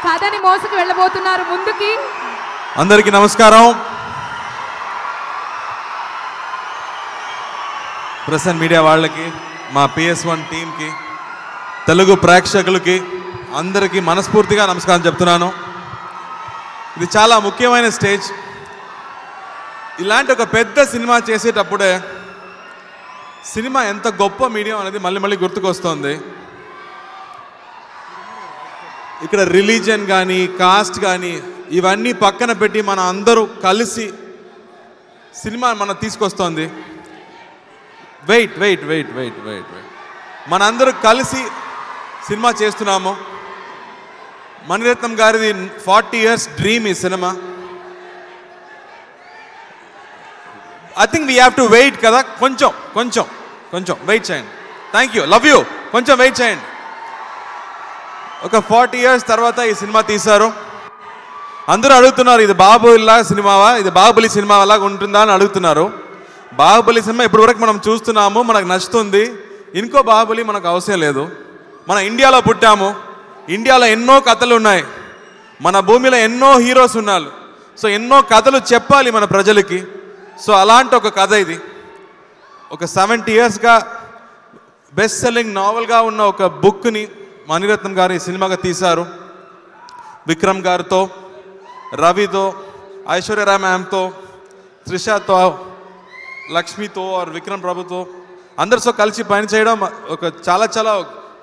కథని మోసుకు వెళ్ళబోతున్నారు ముందుకి. అందరికీ నమస్కారం. ప్రెస్ అండ్ మీడియా వాళ్ళకి, మా PS1 టీంకి, తెలుగు ప్రేక్షకులకి అందరికీ మనస్ఫూర్తిగా నమస్కారం చెప్తున్నాను. ఇది చాలా ముఖ్యమైన స్టేజ్. ఇలాంటి ఒక పెద్ద సినిమా చేసేటప్పుడే సినిమా ఎంత గొప్ప మీడియం అనేది మళ్ళీ మళ్ళీ గుర్తుకొస్తుంది. ఇక్కడ రిలీజియన్ కానీ కాస్ట్ కానీ ఇవన్నీ పక్కన పెట్టి మన అందరూ కలిసి సినిమా మన తీసుకొస్తుంది. Wait wait wait wait wait wait మన అందరూ కలిసి సినిమా చేస్తున్నాము. మణిరత్నం గారిది 40 years డ్రీమ్ ఈ cinema. I think we have to wait కదా, కొంచెం కొంచెం కొంచెం వెయిట్ చేయండి. Thank you, love you. కొంచెం వెయిట్ చేయండి. ఒక 40 years తర్వాత ఈ సినిమా తీశారు. అందరూ అడుగుతున్నారు, ఇది బాహుబలిలా సినిమావా, ఇది బాహుబలి సినిమా అలాగా ఉంటుందా అని అడుగుతున్నారు. బాహుబలి సినిమా ఇప్పటివరకు మనం చూస్తున్నాము, మనకు నచ్చుతుంది. ఇంకో బాహుబలి మనకు అవసరం లేదు. మన ఇండియాలో పుట్టాము, ఇండియాలో ఎన్నో కథలు ఉన్నాయి, మన భూమిలో ఎన్నో హీరోస్ ఉన్నారు. సో ఎన్నో కథలు చెప్పాలి మన ప్రజలకి. సో అలాంటి ఒక కథ ఇది. ఒక 70 yearsగా బెస్ట్ సెల్లింగ్ నావల్గా ఉన్న ఒక బుక్ని మణిరత్నం గారు ఈ సినిమాగా తీశారు. విక్రమ్ గారితో, రవితో, ఐశ్వర్యరాయ్ మ్యామ్తో, త్రిషతో, లక్ష్మితో ఆర్ విక్రమ్ ప్రభుతో అందరితో కలిసి పనిచేయడం ఒక చాలా చాలా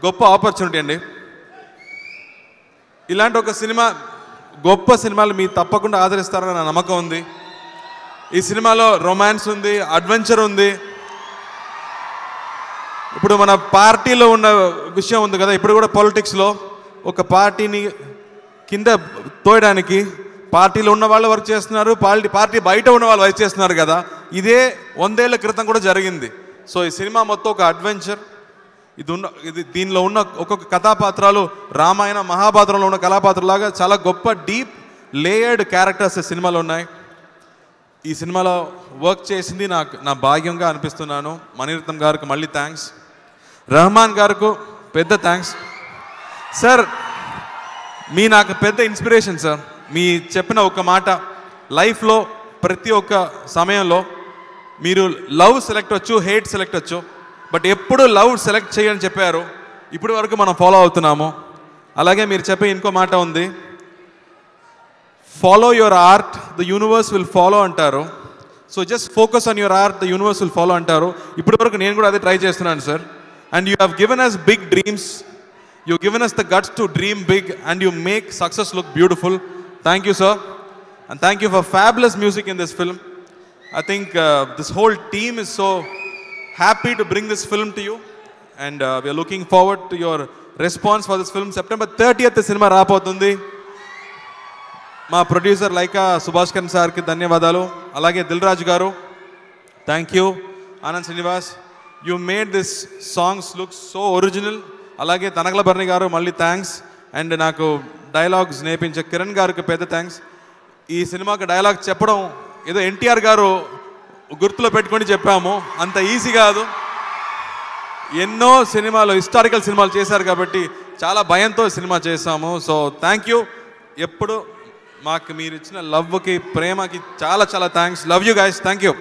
గొప్ప ఆపర్చునిటీ అండి. ఇలాంటి ఒక సినిమా, గొప్ప సినిమాలు మీరు తప్పకుండా ఆదరిస్తారని నా నమ్మకం ఉంది. ఈ సినిమాలో రొమాన్స్ ఉంది, అడ్వెంచర్ ఉంది. ఇప్పుడు మన పార్టీలో ఉన్న విషయం ఉంది కదా, ఇప్పుడు కూడా పాలిటిక్స్లో ఒక పార్టీని కింద తోయడానికి పార్టీలో ఉన్న వాళ్ళు వర్క్ చేస్తున్నారు, పార్టీ బయట ఉన్న వాళ్ళు వర్క్ చేస్తున్నారు కదా. ఇదే 100 ఏళ్ల క్రితం కూడా జరిగింది. సో ఈ సినిమా మొత్తం ఒక అడ్వెంచర్. దీనిలో ఉన్న ఒక్కొక్క కథాపాత్రాలు రామాయణ మహాభారతంలో ఉన్న కళాపాత్రలాగా చాలా గొప్ప డీప్ లేయర్డ్ క్యారెక్టర్స్ ఈ సినిమాలో ఉన్నాయి. ఈ సినిమాలో వర్క్ చేసింది నా భాగ్యంగా అనిపిస్తున్నాను. మణిరత్నం గారికి మళ్ళీ థ్యాంక్స్. రెహమాన్ గారికి పెద్ద థ్యాంక్స్. సార్, నాకు పెద్ద ఇన్స్పిరేషన్ సార్. మీ చెప్పిన ఒక మాట, లైఫ్లో ప్రతి ఒక్క సమయంలో మీరు లవ్ సెలెక్ట్ వచ్చు, హేట్ సెలెక్ట్ వచ్చు, బట్ ఎప్పుడు లవ్ సెలెక్ట్ చేయని చెప్పారు. ఇప్పటి వరకు మనం ఫాలో అవుతున్నాము. అలాగే మీరు చెప్పే ఇంకో మాట ఉంది, follow your art, the universe will follow అంటారు. So just focus on your art, the universe will follow అంటారు. ఇప్పటి వరకు నేను కూడా అదే ట్రై చేస్తున్నాను sir. And you have given us big dreams, you given us the guts to dream big and you make success look beautiful. Thank you sir. And thank you for fabulous music in this film. I think this whole team is so happy to bring this film to you, and we are looking forward to your response for this film. September 30th cinema రాబోతుంది. మా producer Lyca Subhash Karan సార్కి ధన్యవాదాలు. అలాగే దిల్ రాజు గారు, thank you. Anand Srinivas, you made this songs look so original. అలాగే తనగల భరణి గారు మళ్ళీ thanks. And నాకు dialogues నేర్పించే కిరణ్ గారికి పెద్ద థ్యాంక్స్. ఈ సినిమాకి డైలాగ్ చెప్పడం ఏదో NTR గారు గుర్తులో పెట్టుకొని చెప్పాము, అంత ఈజీ కాదు. ఎన్నో సినిమాలు, హిస్టారికల్ సినిమాలు చేశారు కాబట్టి చాలా భయంతో సినిమా చేశాము. So thank you. ఎప్పుడు మాకు మీరు ఇచ్చిన లవ్కి, ప్రేమకి చాలా చాలా thanks. Love you guys. Thank you.